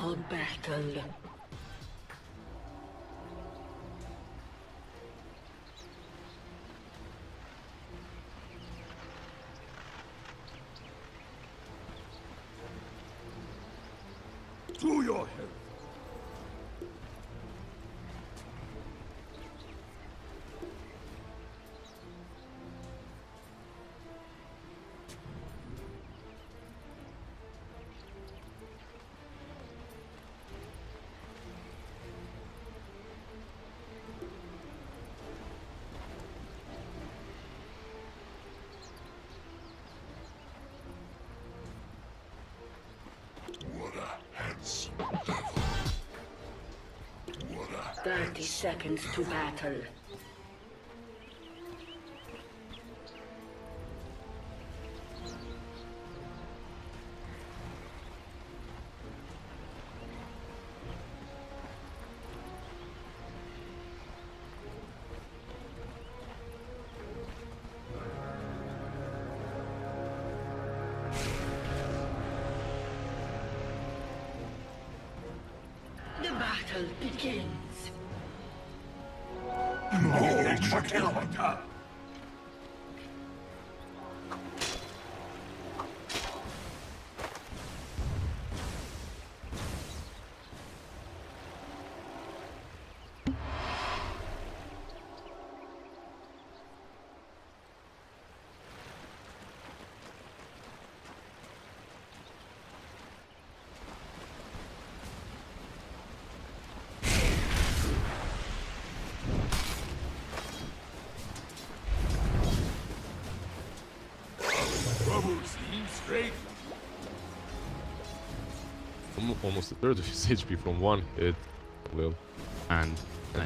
A battle. To your health. What a handsome devil. What a 30 seconds to battle. The battle begins. no, Trouble seems straight. Almost a third of his HP from one hit. Well, and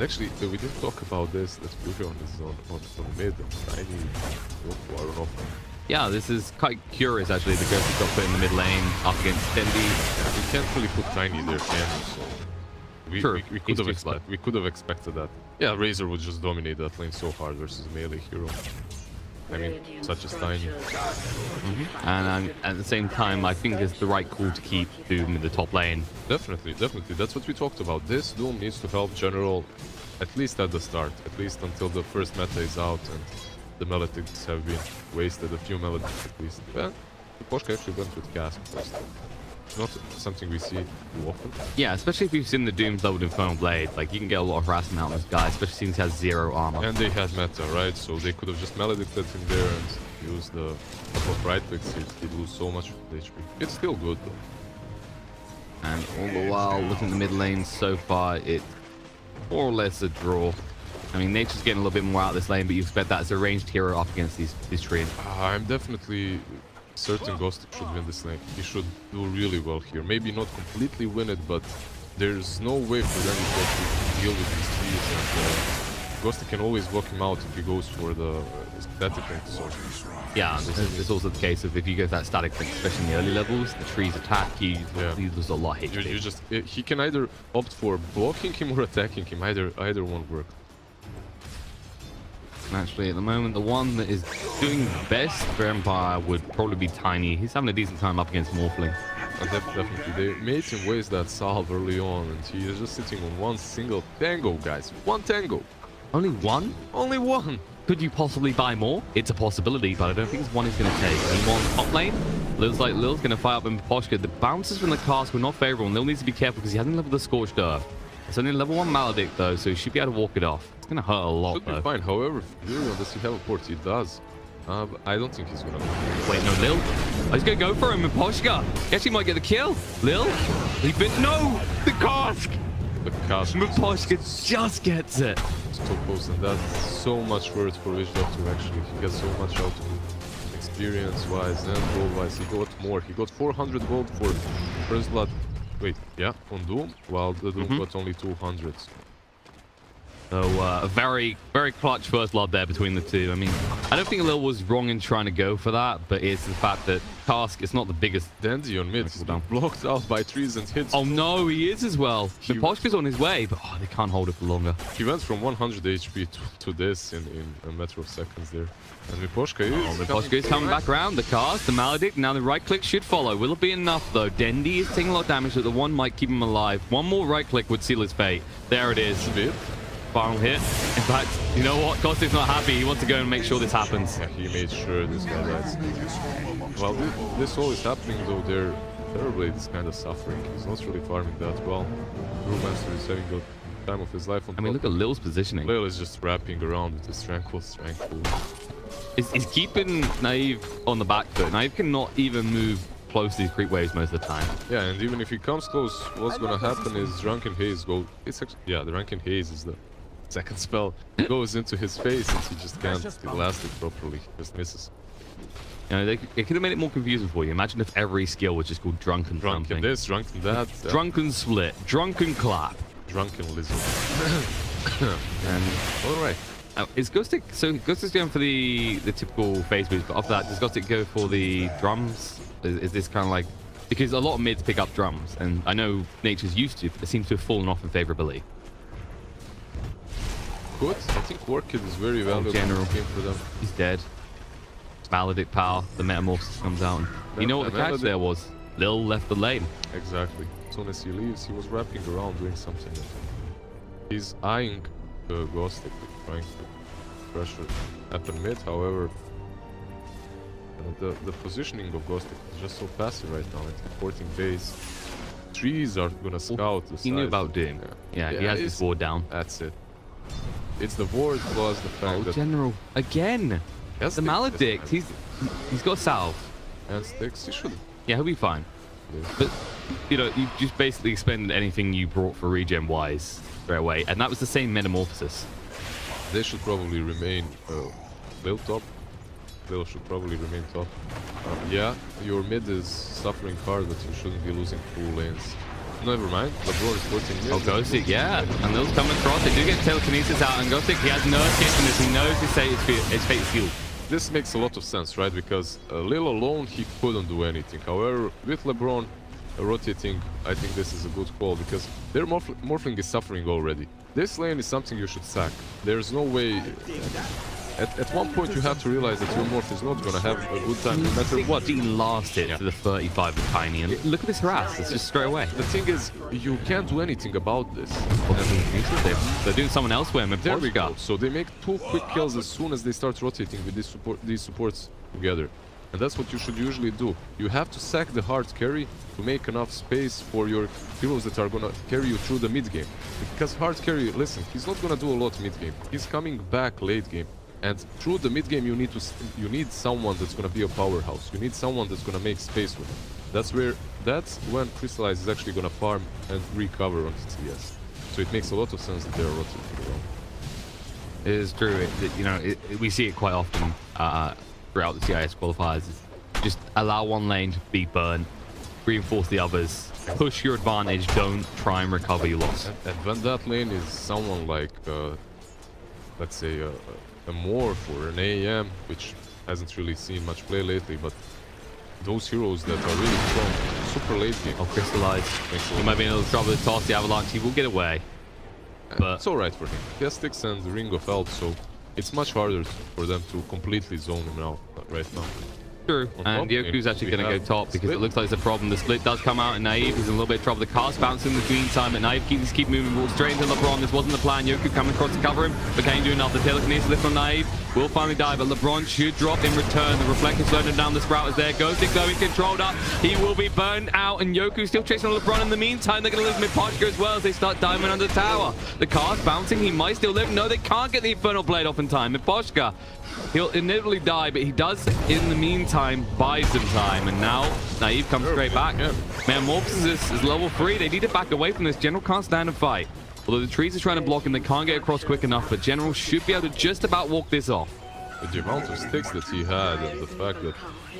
actually, we didn't talk about this. Let's put on this on mid. Tiny. I don't know. Yeah, this is quite curious actually. The Ghost got put in the mid lane up against Dendi. Yeah, we can't really put Tiny there, can we? So we could have expected that. Yeah, Razor would just dominate that lane so hard versus a melee hero. I mean, such as Tiny. And at the same time, I think it's the right call to keep Doom in the top lane. Definitely. That's what we talked about. This Doom needs to help General, at least at the start, at least until the first meta is out and the Melodics have been wasted, a few Melodics at least. Well, Poshka actually went with Gasp first. Not something we see too often. Yeah, especially if you've seen the Doom's leveled Infernal Blade. Like, you can get a lot of harassment out of this guy, especially since he has 0 armor. And they had meta, right? So they could have just Maledicted him there and used the couple of right clicks. He'd lose so much HP. It's still good though. And all the while, looking at the mid lane so far, it's more or less a draw. I mean, Nature's getting a little bit more out of this lane, but you expect that as a ranged hero up against these trees. I'm definitely certain Ghost should win this lane. He should do really well here. Maybe not completely win it, but there's no way for them to deal with these trees. And Ghost can always walk him out if he goes for the static rank. So yeah, this is also the case of if you go for that static rank, especially in the early levels, the trees attack you, you lose a lot of HP. He can either opt for blocking him or attacking him. Either won't work. Actually, at the moment, the one that is doing best for Empire would probably be Tiny. He's having a decent time up against Morphling. Definitely. They made him waste that salve early on, and he is just sitting on one single tango, guys. One tango. Only one? Only one. Could you possibly buy more? It's a possibility, but I don't think it's one he's going to take. He wants top lane. Lil's going to fight up in Poshka. The bounces from the cask were not favorable, and Lil needs to be careful because he hasn't leveled the Scorched Earth. It's only level 1 Maledict, though, so he should be able to walk it off. It's going to hurt a lot, Should be though. fine. However, Fury, does he have a port? He does. But I don't think he's going to... Wait, no, Lil. Oh, he's going to go for him with Poshka. He actually might get the kill. Lil? No! The cask! The cask. Poshka just gets it. So close, and that's so much worth for Wishdom to actually. He gets so much out of it. Experience-wise and gold-wise. He got more. He got 400 gold for First Blood. Wait, yeah, on Doom, while the Doom got only 200. So a very, very clutch first blood there between the two. I mean, I don't think Lil was wrong in trying to go for that, but it's the fact that Cask, it's not the biggest. Dandy on mid, he's blocked out by trees and hits. Oh no, he is as well. Miposhka's on his way, but they can't hold it for longer. He went from 100 HP to this in a matter of seconds there. And Miposhka is coming back around. The Cask, the Maledict, now the right click should follow. Will it be enough though? Dendi is taking a lot of damage, but the one might keep him alive. One more right click would seal his fate. There it is. Final hit. In fact, you know what? Kostik's not happy. He wants to go and make sure this happens. Yeah, he made sure this guy dies. Well, this all is happening though. Terrorblade is kind of suffering. He's not really farming that well. Brewmaster is having the time of his life. I mean, look at Lil's positioning. Lil is just wrapping around with his tranquil. He's keeping Naive on the back foot. Naive cannot even move close to these creep waves most of the time. Yeah, and even if he comes close, what's gonna happen is Drunken Haze go. The Drunken Haze is the second spell. It goes into his face and he just can't last it properly. He just misses. You know, it could have made it more confusing for you. Imagine if every skill was just called Drunken something. This, Drunken that. Drunken Split, Drunken Clap. Drunken Lizard. And alright. Is Ghostic, so Ghostic's going for the typical phase boost, but after that, does Ghostic go for the drums? Is this kind of like, because a lot of mids pick up drums, and I know Nature's used to, but it seems to have fallen off in favorability. Good. I think Orchid is very valuable general game for them. He's dead. Maledict power, the Metamorphosis comes out. And you know what the catch there was? Lil left the lane. Exactly. As soon as he leaves, he was wrapping around doing something. He's eyeing the Ghostic, trying to pressure happen mid. However, the positioning of Ghostic is just so passive right now. It's supporting base. Trees are gonna scout the side. He knew about Doom. Yeah, he has his ward down. That's it. It's the ward plus the fact that General again. The Maledict. He's got salve and sticks. He should. Yeah, he'll be fine. Yeah. But you know, you just basically expended anything you brought for regen wise straight away, and that was the same Metamorphosis. They should probably remain Lil top. Lil should probably remain top. Yeah, your mid is suffering hard, but you shouldn't be losing full lanes. Never mind, LeBron is 14 mid. Oh, Ghostic, yeah. And Lil's coming across. They do get telekinesis out, and Ghostic, he has no escape from this. He knows his fate is sealed. This makes a lot of sense, right? Because Lil alone, he couldn't do anything. However, with LeBron rotating, I think this is a good call because their Morphling is suffering already. This lane is something you should sack. There's no way... At one point, you have to realize that your Morph is not going to have a good time no matter what. He lost it to the 35 with Tiny, and look at this harass. It's just straight away. The thing is, you can't do anything about this. They're doing someone elsewhere. There we go. So they make 2 quick kills as soon as they start rotating with these supports together. And that's what you should usually do. You have to sack the hard carry to make enough space for your heroes that are going to carry you through the mid game. Because hard carry, listen, he's not going to do a lot mid game. He's coming back late game. And through the mid game, you need someone that's going to be a powerhouse. You need someone that's going to make space with him. That's when Crystallize is actually going to farm and recover on TTS. So it makes a lot of sense that they're rotating around. It is true. We see it quite often throughout the CIS qualifiers. Just allow one lane to be burned, reinforce the others, push your advantage. Don't try and recover your loss. And when that lane is someone like, let's say, a Morph or an AEM, which hasn't really seen much play lately, but those heroes that are really strong, super late game. Oh, Crystallize. He might be in a little trouble with toss the Avalanche. He will get away. But it's alright for him. He has Sticks and Ring of Health, so it's much harder for them to completely zone him out right now. True, and Yoku's actually going to go top because it looks like there's a problem. The split does come out, and Naive is in a little bit of trouble. The cast bouncing in the meantime, but Naive keep moving straight into LeBron. This wasn't the plan. Yoku coming across to cover him, but can he do enough? The telekinesis lift on Naive will finally die, but LeBron should drop in return. The reflector slowing him down. The Sprout is there. Ghostic going controlled up. He will be burned out, and Yoku still chasing on LeBron. In the meantime, they're going to lose Miposhka as well as they start diving under the tower. The cast bouncing. He might still live. No, they can't get the Infernal Blade off in time. Miposhka, he'll inevitably die, but he does, in the meantime, buy some time. And now, Naive comes straight back. Metamorphosis is level 3. They need to back away from this. General can't stand and fight. Although the trees are trying to block him, they can't get across quick enough, but General should be able to just about walk this off. With the amount of sticks that he had and the fact that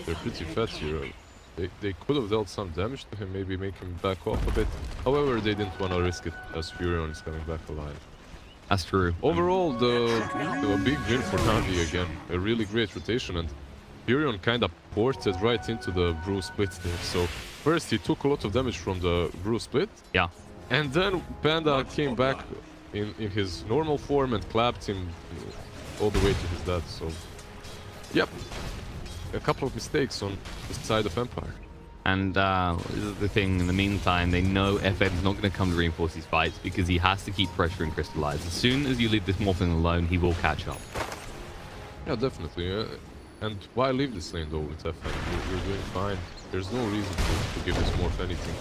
they're pretty fat here, they could have dealt some damage to him, maybe make him back off a bit. However, they didn't want to risk it as Furion is coming back alive. That's true. Overall, a big win for Navi again. A really great rotation, and Furion kind of ported right into the brew split there. So first he took a lot of damage from the brew split. Yeah. And then Panda came back in his normal form and clapped him all the way to his death. So, yep. A couple of mistakes on the side of Empire. And this is the thing, in the meantime, they know FN's not going to come to reinforce these fights because he has to keep pressuring Crystallize. As soon as you leave this Morphling alone, he will catch up. Yeah, definitely. And why leave this lane though with FN? You're doing fine. There's no reason to give this Morph anything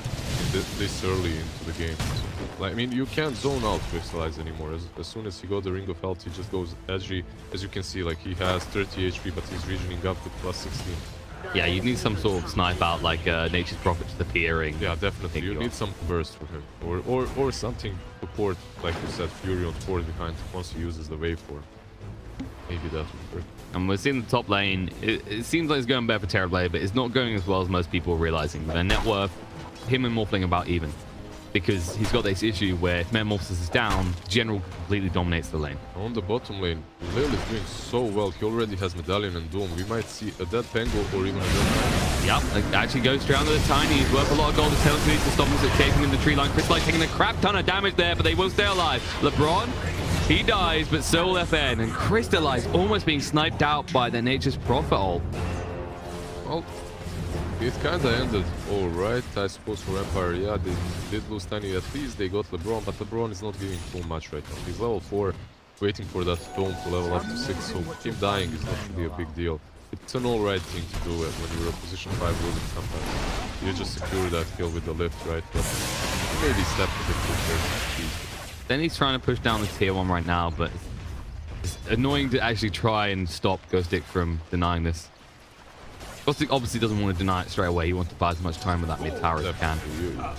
this early into the game. So, like, I mean, you can't zone out Crystallize anymore. As soon as he got the Ring of Health, he just goes edgy. As you can see, like, he has 30 HP, but he's regioning up with plus 16. Yeah, you need some sort of snipe out like Nature's Prophet just appearing. Yeah, definitely. You need some burst for him. Or something to port, like you said, Furion to port behind once he uses the waveform. Maybe that would work. And we're seeing the top lane. It seems like it's going better for Terrorblade, but it's not going as well as most people are realizing. Their net worth, him and Morphling about even. Because he's got this issue where if Metamorphosis is down, General completely dominates the lane. On the bottom lane, Lil is doing so well. He already has Medallion and Doom. We might see a dead Pengo or even a dead... Yep, it actually goes down to the Tiny. He's worth a lot of gold. The Tails needs to stop him escaping in the tree line. Crystallize taking a crap ton of damage there, but they will stay alive. LeBron, he dies, but so will FN. And Crystallize almost being sniped out by the Nature's Prophet ult. Well, it kind of ended all right, I suppose, for Empire. Yeah, they did lose Tiny. At least they got LeBron, but LeBron is not giving too much right now. He's level 4, waiting for that Dome to level up to 6, so him dying is not really a big deal. It's an alright thing to do when you're a position 5 building sometimes. You just secure that kill with the lift, right? But maybe step a bit quicker. Then he's trying to push down the tier 1 right now, but it's annoying to actually try and stop Ghostic from denying this. Ghostic obviously doesn't want to deny it straight away. He wants to buy as much time with that mid tower as he can.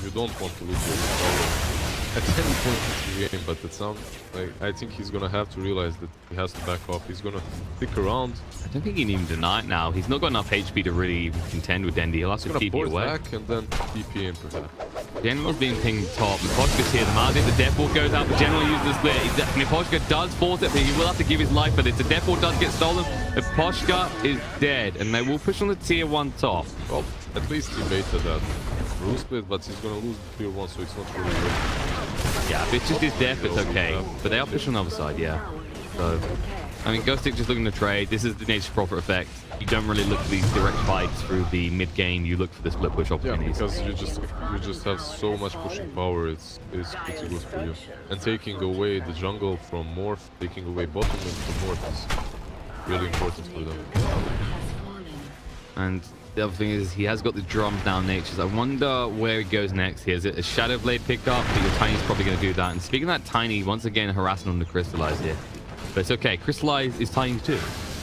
You don't want to lose your power at any point in the game, but it sounds like I think he's gonna have to realize that he has to back off. He's gonna stick around. I don't think he can even deny it now. He's not got enough HP to really contend with Dendi. He'll have to TP away. Back and then TP in perhaps. General's being pinged top. Miposhka's here. The Malzahn, the Death Ward goes out. The General uses the split. Miposhka does force it, but he will have to give his life for this. The Death Ward does get stolen. Miposhka is dead, and they will push on the tier 1 top. Well, at least he baited that rule split, but he's gonna lose the tier 1, so it's not really good. Yeah, if it's just his death, it's okay. But they are pushing on the other side, yeah. So, I mean, Ghostic just looking to trade. This is the Nature's Prophet effect. You don't really look for these direct fights through the mid game. You look for the split push opportunities. Yeah, because you just have so much pushing power. It's pretty good for you. And taking away the jungle from Morph, taking away bottom lane from Morph is really important for them. And the other thing is he has got the drums down Nature's. I wonder where he goes next. He has a Shadow Blade pickup, but your Tiny's probably going to do that. And speaking of that Tiny, once again harassing on the Crystallize here. But it's okay. Crystallize is Tiny too.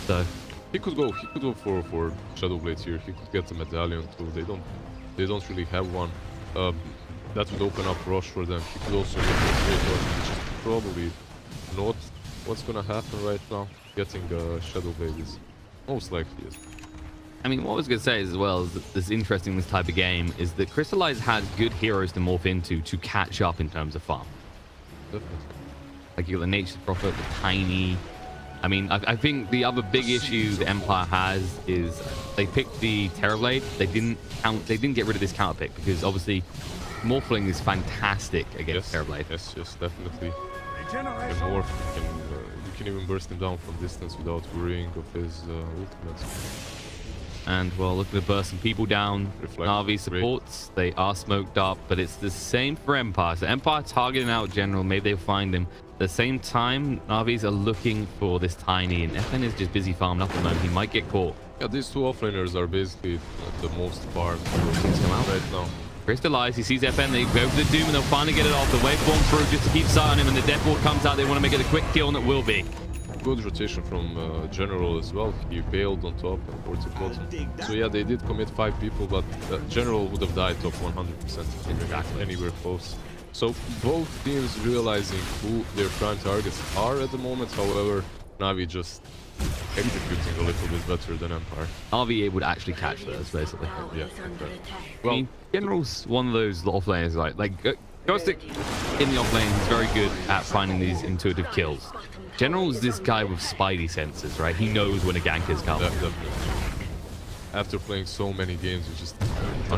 So he could go for Shadow Blade here. He could get the Medallion too. They don't really have one. That would open up Rush for them. He could also get the Great Rush, which is probably not what's gonna happen right now. Getting Shadow Blade is most likely is. I mean, what I was going to say as well is that this interesting this type of game is that Crystallize has good heroes to morph into to catch up in terms of farm. Definitely. Like you got the Nature's Prophet, the Tiny. I mean, I think the other big issue the Empire has is they picked the Terrorblade. They didn't get rid of this counter pick because obviously Morphling is fantastic against Terrorblade. Yes, definitely. And Morph you can even burst him down from distance without worrying of his ultimates. And well, looking to burst some people down. Navi supports. They are smoked up, but it's the same for Empire. So Empire targeting out General. Maybe they'll find him. At the same time, Navis are looking for this Tiny, and FN is just busy farming up at the moment. He might get caught. Yeah, these two offlaners are basically the most farmed come out right now. Crystallize, he sees FN, they go for the Doom, and they'll finally get it off. The waveform through just to keep sight on him, and the Death Ward comes out. They want to make it a quick kill, and it will be. Good rotation from General as well. He bailed on top and ported bottom. So yeah, they did commit 5 people, but General would have died top 100% if anywhere close. So both teams realizing who their prime targets are at the moment. However, Navi just executing a little bit better than Empire. RVA would actually catch those, basically. Yeah, okay. Well, I mean, General's one of those offlaners, like Ghostic in the offlane, he's very good at finding these intuitive kills. General's this guy with spidey senses, right? He knows when a gank is coming. Definitely. after playing so many games, you just...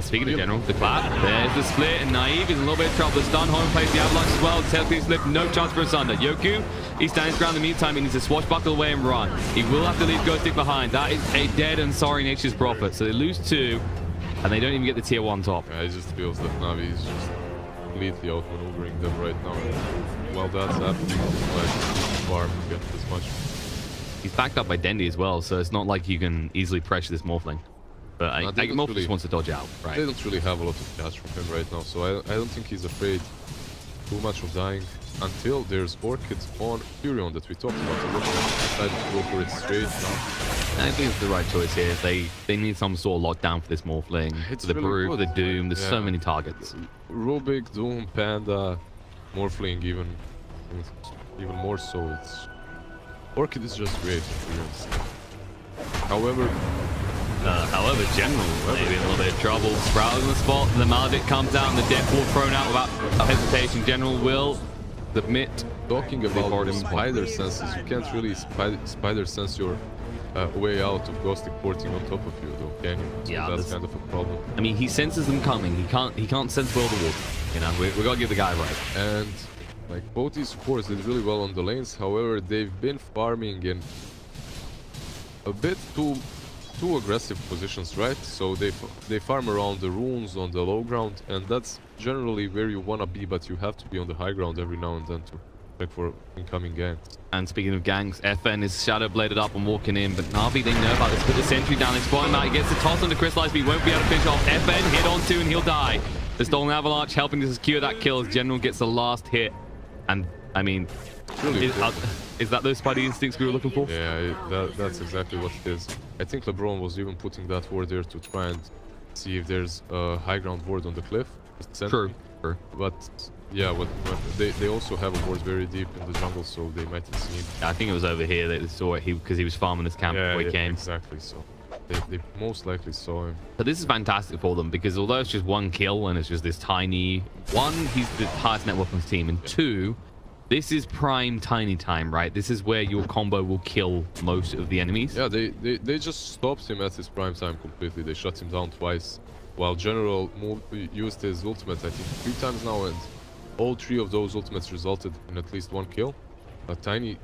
Speaking of general, the clap, there's the split, and Naive is in a little bit of trouble. The stun, home plays the avalanche as well. Tailspin slip, no chance for a Sunder. Yoku, he stands ground in the meantime. He needs to swashbuckle away and run. He will have to leave Ghostic behind. That is a dead and sorry Nature's Prophet. So they lose 2, and they don't even get the tier 1 top. Yeah, it just feels that Navi is just completely outmaneuvering them right now. And while that's happening, like, farm get as much. He's backed up by Dendi as well, so it's not like you can easily pressure this Morphling. But Morph really, just wants to dodge out, right? They don't really have a lot of cash from him right now, so I don't think he's afraid too much of dying until there's Orchids on Furion that we talked about. He decided to go for it straight now. I think it's the right choice here. They need some sort of lockdown for this Morphling. It's the really Brew, good. the Doom, there's so Yeah. many targets. Rubik, Doom, Panda, Morphling even more so. Orchid is just great experience. However, General maybe in a little bit of trouble. Sprout in the spot, the Maledict comes out, and the Death Ward thrown out without hesitation. General will submit. talking about spider senses, you can't really spider sense your way out of Ghostic porting on top of you, though, can you? So Yeah, that's kind of a problem. I mean, he senses them coming. He can't sense World of Water. You know, we gotta give the guy right. And like both these cores did really well on the lanes. However, they've been farming in a bit too aggressive positions, right? So they farm around the runes on the low ground, and that's generally where you wanna be, but you have to be on the high ground every now and then to check for incoming ganks. And speaking of ganks, FN is shadow bladed up and walking in, but Navi, they know about this. Put the sentry down, they spot him out. He gets the toss on the crystallized, but he won't be able to finish off. FN hit on 2 and he'll die. The stolen avalanche helping to secure that kill as General gets the last hit. And I mean, Really is that those Spidey instincts we were looking for? Yeah, that's exactly what it is. I think LeBron was even putting that ward there to try and see if there's a high ground ward on the cliff. True. But yeah, they also have a ward very deep in the jungle, so they might have seen. I think it was over here that they saw it because he was farming his camp before he came. Exactly. So they most likely saw him. But this is fantastic for them because although it's just 1 kill and it's just this tiny one, he's the highest net weapons team, and 2, this is prime tiny time, right? This is where your combo will kill most of the enemies. Yeah, they just stopped him at his prime time completely. They shut him down twice, while General used his ultimate, I think, 3 times now, and all 3 of those ultimates resulted in at least 1 kill. Tiny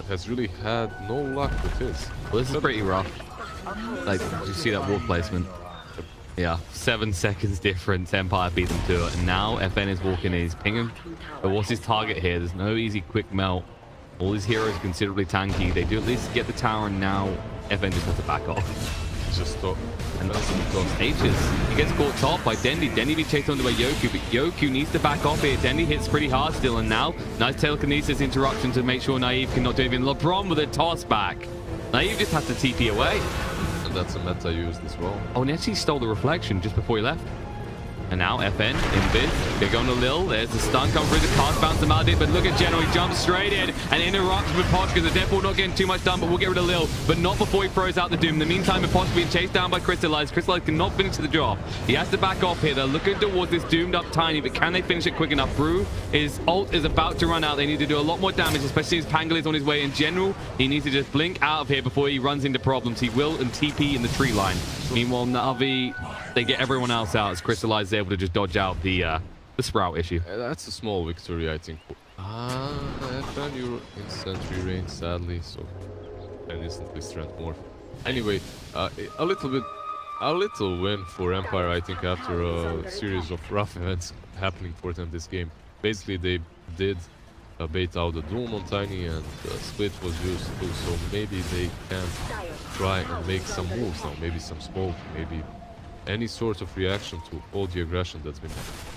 has really had no luck with his. Well, this is pretty rough. Like, did you see that wall placement? Yeah, 7 seconds difference. Empire beat them to it, and now FN is walking in. He's pinging. But what's his target here? There's no easy quick melt. All these heroes are considerably tanky. They do at least get the tower, and now FN just has to back off. Just stop. And H's. He gets caught top by Dendi. Dendi being chased onto by Yoku, but Yoku needs to back off here. Dendi hits pretty hard still, and now nice telekinesis interruption to make sure Naive cannot do anything. LeBron with a toss back. Naive just has to TP away. And that's a meta used as well. Oh, and he actually stole the reflection just before he left. And now FN in Biz. They're going to Lil. There's the stun come through. The cast bounce to Maledict, but look at General. He jumps straight in and interrupts with Posh because the Deathward not getting too much done, but we'll get rid of Lil. But not before he throws out the Doom. In the meantime, Posh being chased down by Crystallized. Crystallized cannot finish the job. He has to back off here. They're looking towards this doomed up Tiny, but can they finish it quick enough? Brew, his ult is about to run out. They need to do a lot more damage, especially as Pangal is on his way. In general, he needs to just blink out of here before he runs into problems. He will and TP in the tree line. Meanwhile, Navi, they get everyone else out as Crystallized is able to just dodge out the Sprout issue. That's a small victory, I think. FN, you're in sentry range, sadly, so and instantly strength more. Anyway, a little win for Empire, I think, after a series of rough events happening for them this game. Basically, they did bait out the Doom on Tiny, and Split was used too, so maybe they can try and make some moves now, maybe some smoke, maybe any sort of reaction to all the aggression that's been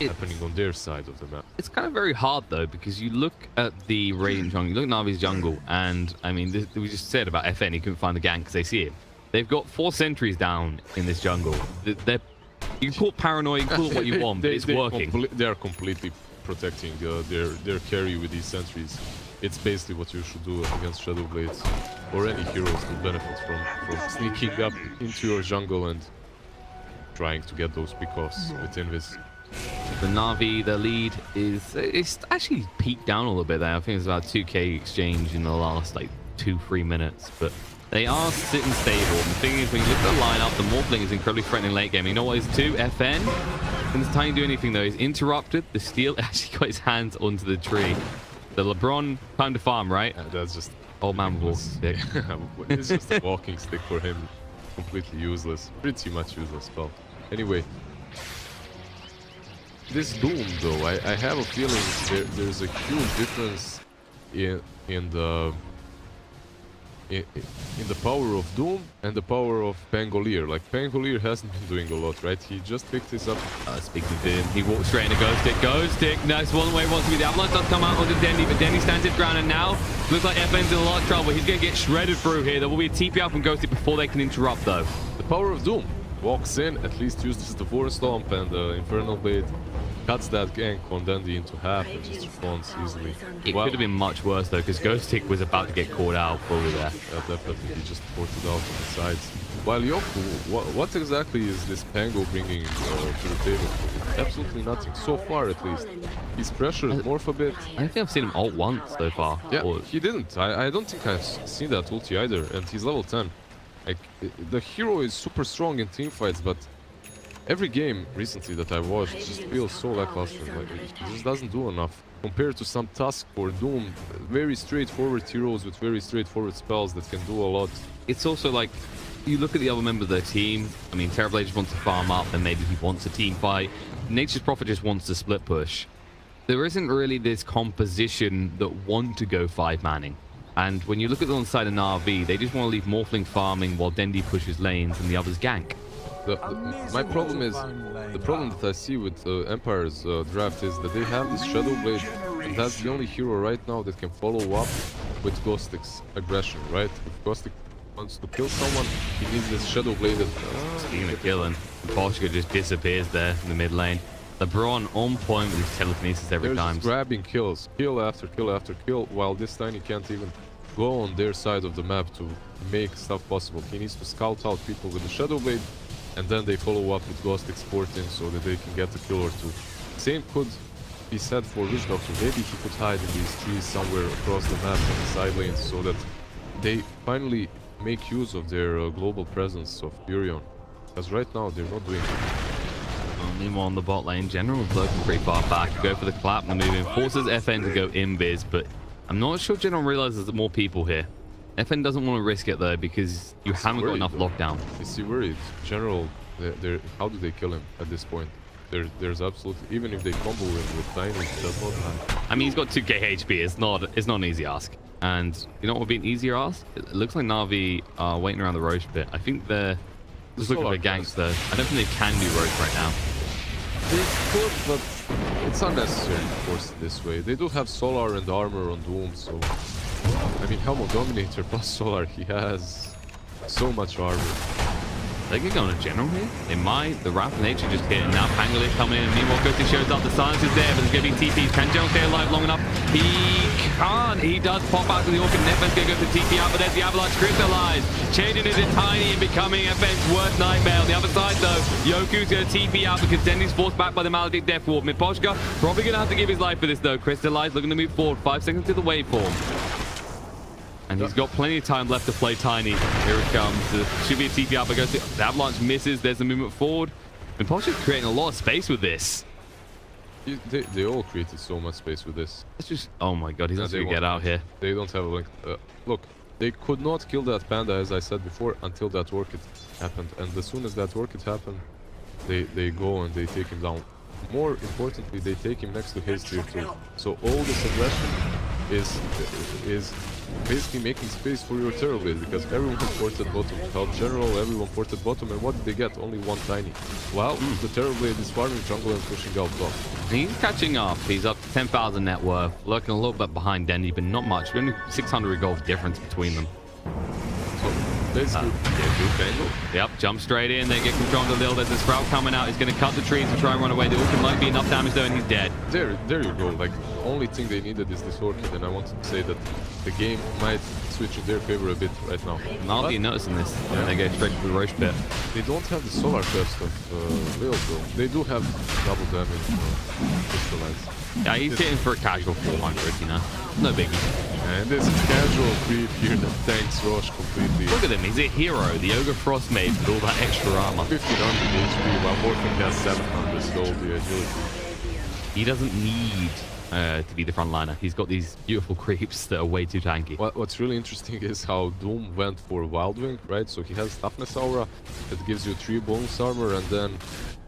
happening on their side of the map. It's kind of very hard though, because you look at the Radiant jungle, you look at Navi's jungle, and I mean, we just said about FN, he couldn't find the gank because they see him. They've got 4 sentries down in this jungle. You can call it paranoid, you can call it what you want, but it's working. They are completely protecting their carry with these sentries. It's basically what you should do against Shadow Blades, or any heroes that benefit from sneaking up into your jungle and trying to get those pickoffs with Invis. The Navi, the lead it's actually peaked down a little bit there. I think it's about 2k exchange in the last like 2-3 minutes, but They are sitting stable. The thing is, when you look at the lineup, the Morphling is incredibly threatening late game. You know what he's 2? FN. Can this Tiny do anything, though? He's interrupted. The Steel actually got his hands onto the tree. The LeBron, time to farm, right? That's just... Old man walking stick. It's just a walking stick for him. Completely useless. Pretty much useless spell. Anyway. This Doom, though, I have a feeling there's a huge difference in the power of Doom and the power of Pangolier. Like, Pangolier hasn't been doing a lot, right? He just picked this up. Speaking of him, he walks straight into Ghost Stick. Ghost Stick, nice one way he wants to be. The Avalanche does come out onto Dendy, but Dendy stands his ground, and now looks like FN's in a lot of trouble. He's going to get shredded through here. There will be a TP out from Ghost Stick before they can interrupt, though. The power of Doom walks in, at least uses the Force Stomp and the Infernal Blade, cuts that gank on Dandy into half and just responds easily. It could have been much worse, though, because Ghost Stick was about to get caught out fully there. Definitely, he just ported out on the sides. While Yoku, what exactly is this Pango bringing to the table? Absolutely nothing, so far at least. He's pressured Morph a bit. I don't think I've seen him ult once so far. Yeah, he didn't. I don't think I've seen that ulti either, and he's level 10. Like, the hero is super strong in team fights, but every game recently that I watched just feels so lackluster. Like, he just doesn't do enough compared to some Tusk or Doom. Very straightforward heroes with very straightforward spells that can do a lot. It's also like, you look at the other members of their team. I mean, Terrorblade just wants to farm up, and maybe he wants a team fight. Nature's Prophet just wants to split push. There isn't really this composition that want to go 5-manning. And when you look at the on side of Navi, they just want to leave Morphling farming while Dendy pushes lanes and the others gank. My problem is, the problem that I see with Empire's draft is that they have this Shadow Blade, and that's the only hero right now that can follow up with Ghost Stick's aggression, right? If Ghost Stick wants to kill someone, he needs this Shadow Blade. Speaking of killing, Poshka just disappears there in the mid lane. LeBron on point with his telekinesis every time. Just grabbing kills, kill after kill after kill, while this Tiny can't even go on their side of the map to make stuff possible. He needs to scout out people with the Shadow Blade, and then they follow up with Ghost exporting so that they can get a kill or two. Same could be said for Witch Doctor. Maybe he could hide in these trees somewhere across the map on the side lanes so that they finally make use of their global presence of Furion. Because right now they're not doing it. Meanwhile, on the bot lane, General is lurking pretty far back. Go for the clap and the move in. Forces FN to go invis, but I'm not sure General realizes there's more people here. FN doesn't want to risk it, though, because you haven't got enough lockdown. Is he worried? General, how do they kill him at this point? There's absolutely... Even if they combo him with Tiny, it does not matter. I mean, he's got 2k HP. It's not an easy ask. And you know what would be an easier ask? It looks like Navi are waiting around the Roche pit. I think they're just looking for ganks, though. I don't think they can do Roche right now. They could, but it's unnecessary to force it this way. They do have Solar and armor on Doom, so... I mean, Helmo Dominator plus Solar, he has so much armor. They could go on a General here. They might. The Wrath of Nature just hit, and now Pangolier coming in, and meanwhile Ghosty shows up. The silence is there, but there's going to be TPs. Can General stay alive long enough? He can't. He does pop out to the Orchid, and FN's going to go for TP out, but there's the Avalanche crystallized, changing into Tiny and becoming FN's worst nightmare. On the other side, though, Yoku's going to TP out because Dendy's forced back by the Maledict Death Warp. Miposhka probably going to have to give his life for this, though. Crystallized looking to move forward. 5 seconds to the waveform. And he's got plenty of time left to play Tiny. Here it comes. Should be a TP out, but goes to the Avalanche misses. There's the movement forward. And Poshka's creating a lot of space with this. They all created so much space with this. It's just... Oh my god, he's not going to get out here. They don't have a link. Look, they could not kill that Panda, as I said before, until that Orchid happened. And as soon as that Orchid happened, they go and they take him down. More importantly, they take him next to his tier 2. So all this aggression is basically making space for your Terrorblade, because everyone ported bottom to help General, everyone ported bottom, and what did they get? Only one Tiny. Well, the Terrorblade is farming jungle and pushing out top. He's catching up. He's up to 10,000 net worth, lurking a little bit behind Dendy, but not much. Only 600 gold difference between them. So basically, Yep, jump straight in. They get control of the Lil. There's a Sprout coming out. He's going to cut the trees and try and run away. The Orchid might be enough damage though, and he's dead. There you go. Like, the only thing they needed is this Orchid, and I wanted to say that the game might switch in their favor a bit right now. Navi noticing this. Yeah. And they go straight to the Roche pit. They don't have the Solar Crest of Lil, though. They do have double damage crystallized. Yeah, he's hitting for a casual 400, you know. No biggie. And this is casual creep here that tanks Rosh completely. Look at him. He's a hero. The Ogre Frostmate with all that extra armor. 1500 HP, while Morphing has 700 still the agility. He doesn't need to be the frontliner. He's got these beautiful creeps that are way too tanky. What's really interesting is how Doom went for Wild Wing, right? So he has Toughness Aura that gives you 3 bonus armor and then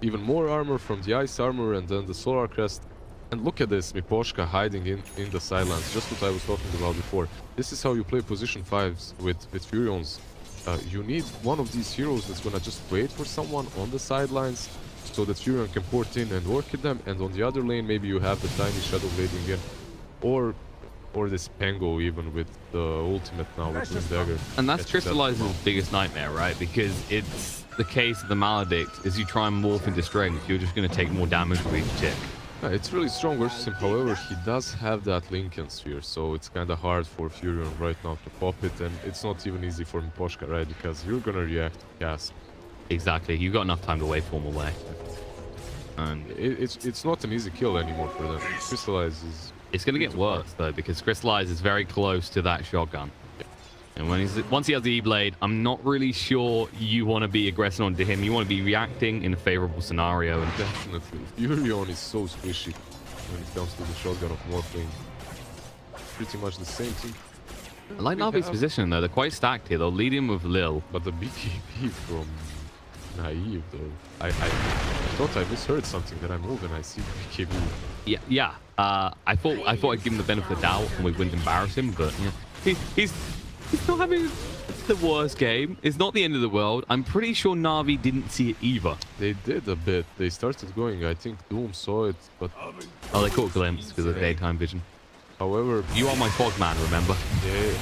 even more armor from the Ice Armor and then the Solar Crest. And look at this, Miposhka hiding in the sidelines, just what I was talking about before. This is how you play position 5s with Furions. You need one of these heroes that's gonna just wait for someone on the sidelines so that Furion can port in and work at them, and on the other lane maybe you have the tiny Shadow Blading in. Or this Pango even with the ultimate now with Wind Dagger. And that's Crystallize's biggest nightmare, right? Because it's the case of the Maledict, is you try and morph into strength, you're just going to take more damage for each tick. Yeah, it's really strong versus him, however, he does have that Lincoln Sphere, so it's kind of hard for Furion right now to pop it, and it's not even easy for Miposhka, right? Because you're gonna react to cast. Exactly, you've got enough time to wait for him away. And it's not an easy kill anymore for them. Crystallize is... It's going to get worse, though, because Crystallize is very close to that shotgun. And once he has the E-Blade, I'm not really sure you want to be aggressing onto him. You want to be reacting in a favorable scenario. And definitely. Furion is so squishy when it comes to the shotgun of Morphling. Pretty much the same thing. I like Navi's position, though. They're quite stacked here. They'll lead him with Lil. But the BKB from Naive, though. I thought I misheard something that I move and I see BKB. Yeah. I thought I'd give him the benefit of the doubt and we wouldn't embarrass him, but yeah. He's not having the worst game. It's not the end of the world. I'm pretty sure Navi didn't see it either. They did a bit. They started going. I think Doom saw it, but... Oh, they caught a glimpse because of daytime vision. However... You are my fog man, remember? Yeah,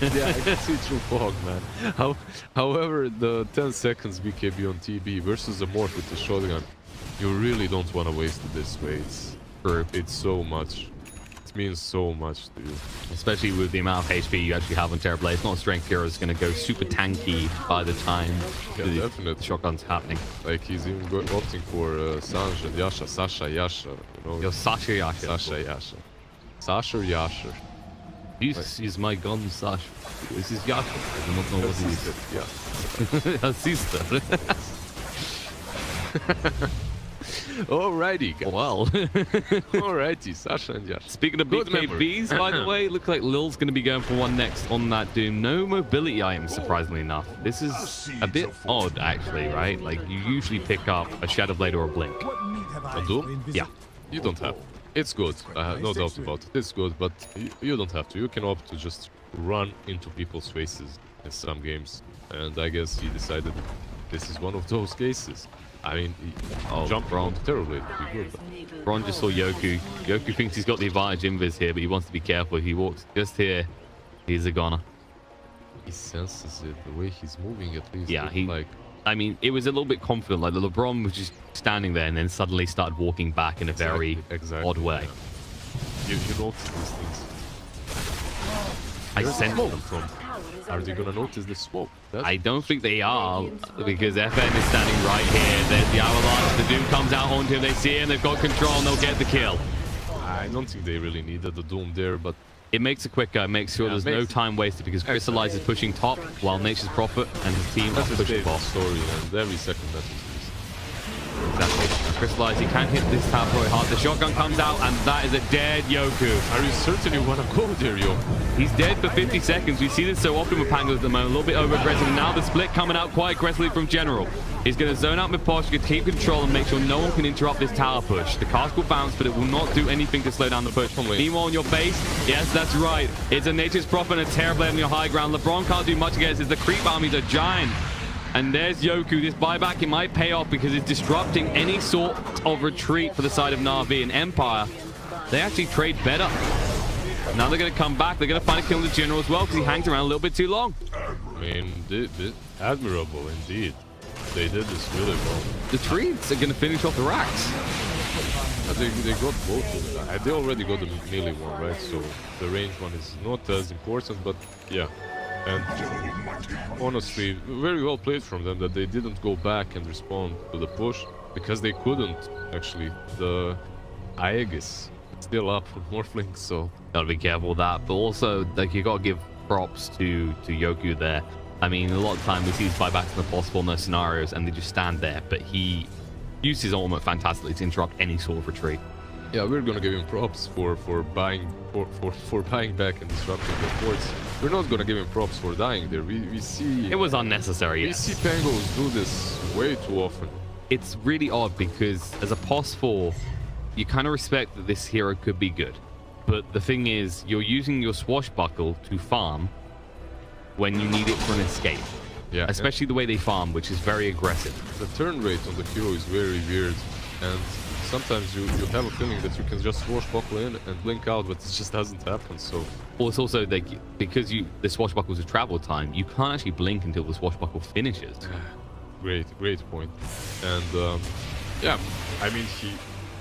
yeah, I can see through fog, man. However, the 10 seconds BKB on TB versus a Morph with the shotgun, you really don't want to waste it this way. It's so much. It means so much to you. Especially with the amount of HP you actually have on Terrorblade. It's not a strength hero. It's going to go super tanky by the time the shotgun's happening. Like, he's even opting for Sanj and Yasha. Sasha, Yasha. You know? Yo, Sasha, Yasha. Sasha, Yasha. Sasha or Yasha? This is my gun, Sasha. This is Yasha. I don't know what it is. Yeah. Sister. Alrighty, guys. Well. Alrighty, Sasha and Yasha. Speaking of BKBs, by the way, looks like Lil's going to be going for one next on that Doom. No mobility items, surprisingly enough. This is a bit odd, actually, right? Like, you usually pick up a Shadow Blade or a Blink. A Doom? Yeah. You don't have. It's good. No doubt about it. It's good, but you don't have to. You can opt to just run into people's faces in some games. And I guess he decided this is one of those cases. I mean, jump around terribly. Bron just saw Yoku. Yoku thinks he's got the advantage invis here, but he wants to be careful. He walks just here. He's a goner. He senses it, the way he's moving at least. Yeah, like... I mean, it was a little bit confident. Like, the LeBron was just standing there and then suddenly started walking back in a very odd way. Yeah. You notice these things. I sense them from. Are they gonna notice the smoke? I don't think they are, because FN is standing right here. There's the Avalanche. The Doom comes out onto him. They see him. They've got control, and they'll get the kill. I don't think they really needed the Doom there, but it makes it quicker. It makes sure there's no time wasted, because Crystallize is pushing top while Nature's Prophet and his team are pushing bot. Story, and every second that is. Exactly. Crystallize, he can't hit this tower very hard. The shotgun comes out, and that is a dead Yoku. Are you certain you want to go there, Yoku? He's dead for 50 seconds. We see this so often with Pangos at the moment. A little bit over-aggressive. Now the split coming out quite aggressively from General. He's going to zone out Miposhka, keep control, and make sure no one can interrupt this tower push. The cask will bounce, but it will not do anything to slow down the push. Meanwhile, on your base, yes, that's right. It's a Nature's Prophet and a Terrorblade on your high ground. LeBron can't do much against it. The creep armies are giant. And there's Yoku. This buyback, it might pay off because it's disrupting any sort of retreat for the side of Navi and Empire. They actually trade better. Now they're going to come back. They're going to find a kill in the General as well because he hangs around a little bit too long. I mean, admirable indeed. They did this really well. The treats are going to finish off the racks. They got both of them. They already got the melee one, right? So the range one is not as important, but yeah. And honestly, very well played from them that they didn't go back and respond to the push, because they couldn't, actually. The Aegis still up on Morphling, so Gotta be careful with that. But also, like, you gotta give props to Yoku there. I mean, a lot of time we see these buybacks in the possible in those scenarios, and they just stand there. But he used his ultimate fantastically to interrupt any sort of retreat. yeah, we're gonna give him props for buying buying back and disrupting the forts. We're not gonna give him props for dying there. We see It was unnecessary. we Yes. see Pangos do this way too often. It's really odd because as a POS 4, you kind of respect that this hero could be good. But the thing is, you're using your swashbuckle to farm when you need it for an escape. Yeah, Especially the way they farm, which is very aggressive. the turn rate on the hero is very weird, and sometimes you have a feeling that you can just swashbuckle in and blink out, but it just doesn't happen. So Well, it's also like because the swashbuckle's a travel time, you can't actually blink until the swashbuckle finishes. great point. And yeah, I mean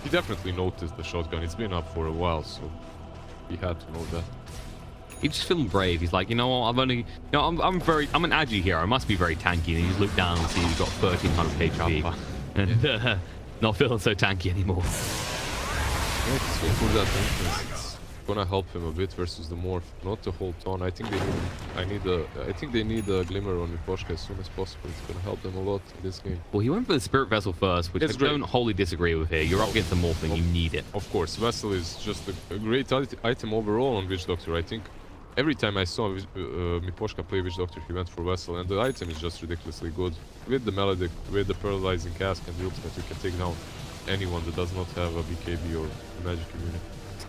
he definitely noticed the shotgun. It's been up for a while, so he had to know that. He's just feeling brave. He's like, you know what? I'm an agi hero. I must be very tanky. And you just look down and see he's got 1300 HP, and not feeling so tanky anymore. Yeah, he's going for that entrance. It's gonna help him a bit versus the morph, not the whole ton. I think they need a glimmer on Miposhka as soon as possible. It's gonna help them a lot in this game. Well, he went for the Spirit Vessel first, which It's I great. don't wholly disagree with here. You're up against the Morphling, you need it. Of course, Vessel is just a great item overall on Witch Doctor. I think every time I saw Miposhka play Witch Doctor, he went for Vessel, and the item is just ridiculously good. With the Melodic, with the Paralyzing Cask and the Ultimate, you can take down anyone that does not have a BKB or a Magic Immunity.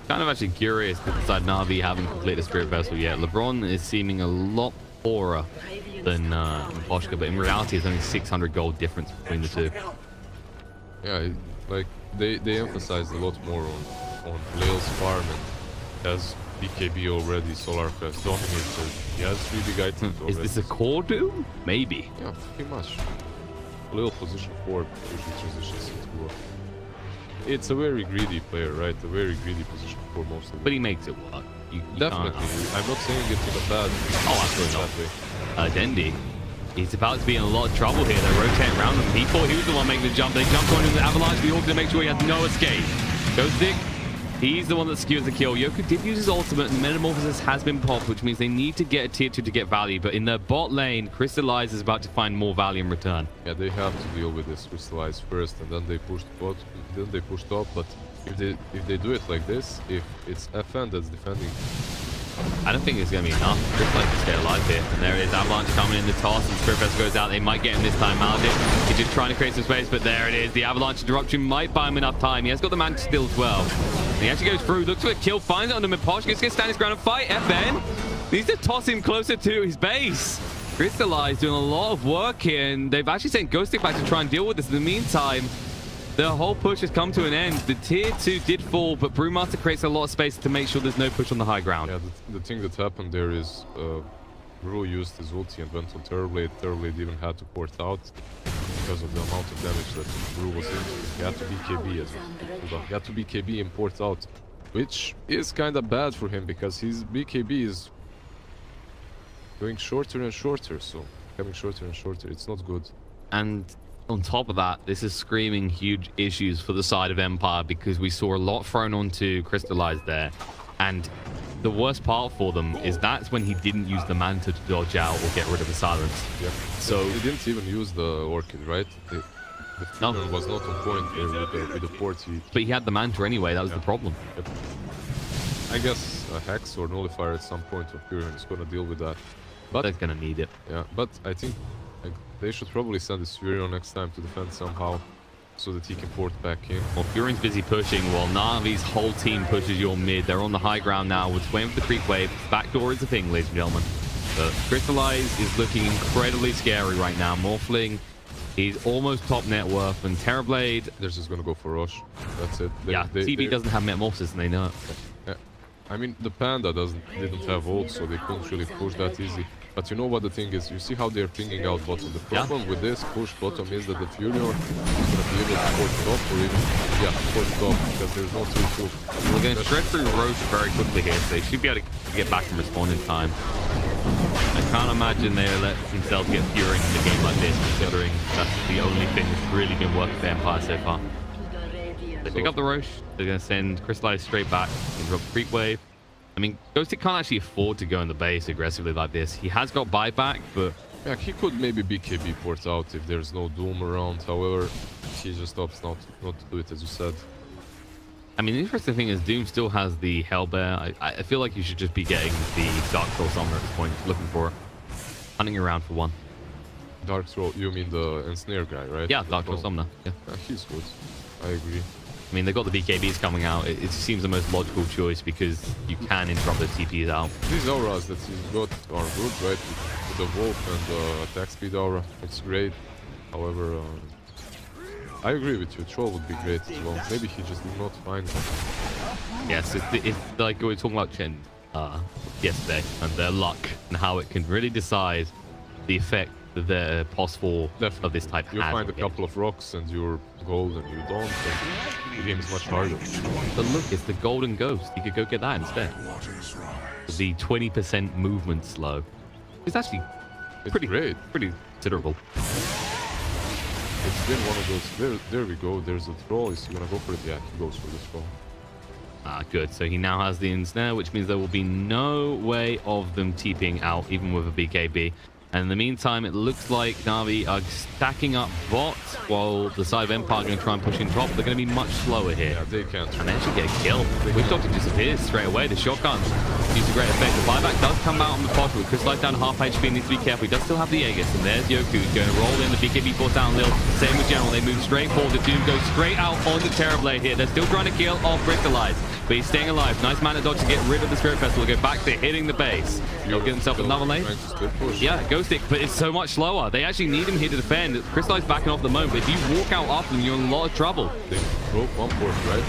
Kind of actually curious that beside Navi haven't completed the Spirit Vessel yet. LeBron is seeming a lot poorer than Miposhka, but in reality, it's only 600 gold difference between the two. Yeah, like they emphasize a lot more on Lail's farm and has BKB already, Solar Crest, Dominator. He has 3 big items already. Is this a core Doom? Maybe. Yeah, pretty much. Lil position 4 usually transitions into a... It's a very greedy player, right? A very greedy position 4 most of the But he makes it work. You Definitely. can't- I'm not saying it in a bad... Oh, absolutely not. that way. Dendi, he's about to be in a lot of trouble here. They're rotating around him. He thought he was the one making the jump. They jumped on him with the avalanche. The Orc to make sure he has no escape. Ghostic, he's the one that skewers the kill. Yoku did use his ultimate, and the Metamorphosis has been popped, which means they need to get a tier 2 to get value. But in their bot lane, Crystallize is about to find more value in return. Yeah, they have to deal with this Crystallize first, and then they push bot, then they push top. But if they do it like this, if it's FN that's defending, I don't think it's going to be enough. Crystallize to stay alive here. And there it is, Avalanche coming in the toss, and Spirit Vessel goes out. They might get him this time. Maledict, he's just trying to create some space, but there it is. The Avalanche interruption might buy him enough time. He has got the Manta still as well. And he actually goes through, looks for a kill, finds it under Miposhka, gets to stand his ground and fight. FN needs to toss him closer to his base. Crystallize doing a lot of work here, and they've actually sent Ghostic back to try and deal with this. In the meantime, the whole push has come to an end. The tier 2 did fall, but Brewmaster creates a lot of space to make sure there's no push on the high ground. yeah, the thing that happened there is Brew used his ulti and went on Terrorblade. Terrorblade even had to port out because of the amount of damage that Brew was in. He had to BKB as well. He had to BKB and port out, which is kind of bad for him because his BKB is going shorter and shorter, so becoming shorter and shorter. It's not good. And on top of that, this is screaming huge issues for the side of Empire because we saw a lot thrown onto Crystallize there. And the worst part for them is that's when he didn't use the Manta to dodge out or get rid of the silence. Yeah. So He didn't even use the Orchid, right? The Fusion was not on point there with the port. but he had the Manta anyway, that was the problem. Yep. I guess a Hex or Nullifier at some point of Fusion is gonna deal with that. But They're gonna need it. yeah, but I think like, they should probably send this Furion next time to defend somehow so that he can port back in. Well, Furion's busy pushing while Navi's whole team pushes your mid. They're on the high ground now. We're just waiting for the creep wave. Backdoor is the thing, ladies and gentlemen. But Crystallize is looking incredibly scary right now. Morphling, he's almost top net worth, and Terrorblade, They're just gonna go for Rosh. That's it. TB doesn't have Metamorphosis, and they know it. Yeah. I mean, the Panda didn't have ult, so they couldn't really push that easy. But you know what the thing is? You see how they're pinging out bottom. The problem with this push bottom is that the Furion is going to be able to port top or even, port top because there's no 3-2. We're going to shred through Roche very quickly here, so they should be able to get back and respond in time. I can't imagine they'll let themselves get Fury in a game like this, considering that's the only thing that's really been working for Empire so far. To the radiant. They pick up the Roche. They're going to send Crystallize straight back and drop Creep Wave. I mean, Ghostic can't actually afford to go in the base aggressively like this. He has got buyback, but... Yeah, he could maybe BKB port out if there's no Doom around. However, he just opts not to do it, as you said. I mean, the interesting thing is Doom still has the Hellbear. I feel like you should just be getting the Dark Troll Summoner at this point, looking for it. Hunting around for one. Dark Troll, you mean the Ensnare guy, right? Yeah, Dark Troll Summoner. Yeah, he's good. I agree. I mean, they've got the BKBs coming out. It seems the most logical choice because you can interrupt the TPs out. These auras that he's got are good, right? With the Wolf and the attack speed aura, it's great. However, I agree with you. Troll would be great as well. Maybe he just did not find it. Yes, it's like we were talking about Chen yesterday and their luck and how it can really decide the effect that the possible of this type has. You find a couple of rocks and you're golden. You don't, and the game is much harder. But look, it's the Golden Ghost. You could go get that instead. The 20% movement slow. It's actually pretty great, pretty considerable. It's been one of those. There we go. There's a troll. Is he gonna go for it? Yeah, he goes for the troll. Good. So he now has the ensnare, which means there will be no way of them TPing out, even with a BKB. And in the meantime, it looks like Navi are stacking up bot, while the side of Empire are going to try and push in top. They're going to be much slower here. Yeah, they can't. And they actually get a kill. Witch Doctor disappears straight away. The shotgun use a great effect. The buyback does come out on the pot with Crystallize down half HP, needs to be careful. He does still have the Aegis, and there's Yoku. He's going to roll in. The BKB force down Lil. Same with General. They move straight forward. The Doom goes straight out on the Terrorblade here. They're still trying to kill off Crystallize, but he's staying alive. Nice mana dodge to get rid of the Spirit Festival. Go back to hitting the base. He'll get himself another lane. Yeah, Ghostic, but it's so much slower. They actually need him here to defend. Crystallize backing off the moment, but if you walk out after them, you're in a lot of trouble. They broke one port, right?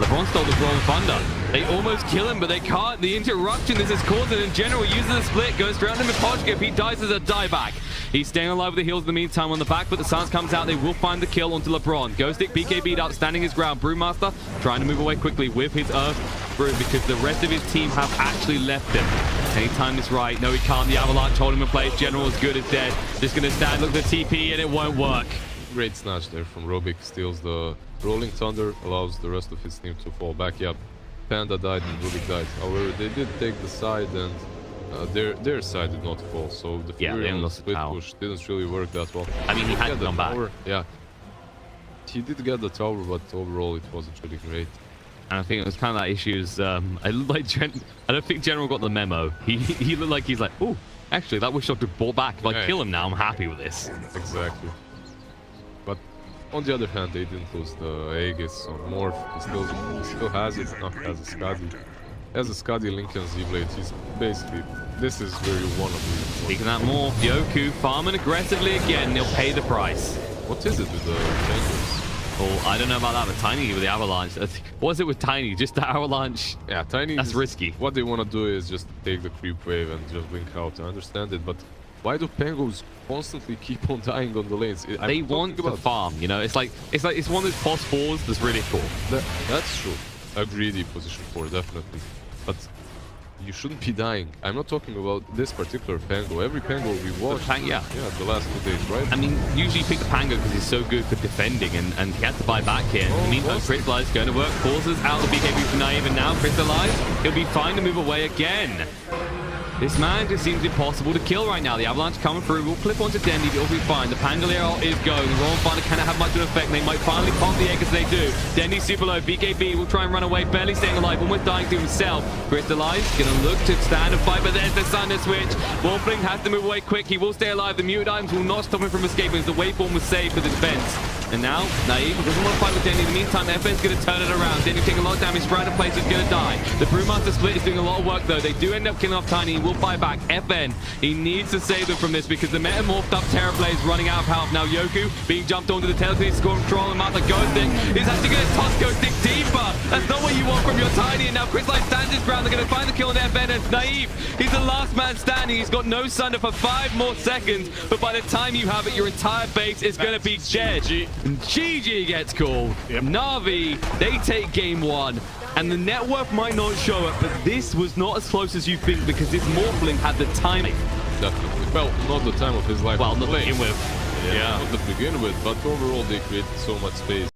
LeBron stole the Rolling Thunder. They almost kill him, but they can't. The interruption this is causing in general uses a split, goes straight on him with Poshka. If he dies as a dieback, he's staying alive with the heals in the meantime on the back, but the silence comes out. They will find the kill onto LeBron. Ghostic BKB'd up, standing his ground. Brewmaster trying to move away quickly with his Earth Brew because the rest of his team have actually left him. Anytime is right. No, he can't. The Avalanche hold him in place. General is good as dead. Just going to stand, look at the TP, and it won't work. Great snatch there from Robic. Steals the Rolling Thunder, allows the rest of his team to fall back. Yeah, Panda died and Rubik died. However, they did take the side, and their side did not fall. So the Fury on the split push didn't really work that well. I mean, he had to come back. Yeah, he did get the tower, but overall it wasn't really great. And I think it was kind of that issues. I don't think General got the memo. He looked like he's like, oh, actually, that Wish Doctor brought back. If I kill him now, I'm happy with this. Exactly. But on the other hand, they didn't lose the Aegis on Morph. He still has it. Now has a Skadi. As a Skadi Link and Z-Blade, he's basically, this is where you want to be. Speaking of that Morph, Yoku farming aggressively again. They'll pay the price. What is it with the Fingers? Oh, I don't know about that, but Tiny with the Avalanche. What was it with Tiny? Just the Avalanche? Yeah, Tiny. That's risky. What they want to do is just take the creep wave and just blink out. I understand it, but why do Pangos constantly keep on dying on the lanes? They want to farm, you know. It's one of those post fours that's really cool. That's true. A greedy position 4, definitely. But you shouldn't be dying. I'm not talking about this particular Pango. Every Pango we watched, yeah, the last 2 days, right? I mean, usually you pick the Pango because he's so good for defending, and he has to buy back here. In the meantime, Crystallize going to work, pauses out the BKB from Navi, and now Crystallize, he'll be fine to move away again. This man just seems impossible to kill right now. The Avalanche coming through. Will clip onto Dendi, but it'll be fine. The Pangolier is going. The Royal Finder cannot have much of an effect. They might finally pop the egg as they do. Dendi super low. BKB will try and run away. Barely staying alive. Almost dying to himself. Crystallize gonna look to stand and fight, but there's the Thunder switch. Wolfling has to move away quick. He will stay alive. The muted items will not stop him from escaping as the waveform was saved for the defense. And now, Navi doesn't want to fight with Dendi. In the meantime, FN's going to turn it around. Dendi taking a lot of damage. Right in place is going to die. The Brewmaster split is doing a lot of work, though. They do end up killing off Tiny. He will fight back. FN, he needs to save them from this because the metamorphed up Terrorblade is running out of health. Now, Yoku being jumped onto the tail to score control, and Martha Ghostic is actually going to toss Ghostic deeper. That's not what you want from your Tiny. And now Crystallize stands his ground. They're going to find the kill on FN, and it's Naive. He's the last man standing. He's got no Sunder for 5 more seconds. But by the time you have it, your entire base is going to be dead. GG gets called. Navi, they take game 1. And the net worth might not show it, but this was not as close as you think because this Morphling had the timing. Definitely. Well, not the time of his life. Well, not to begin with. Yeah, not to begin with, but overall they created so much space.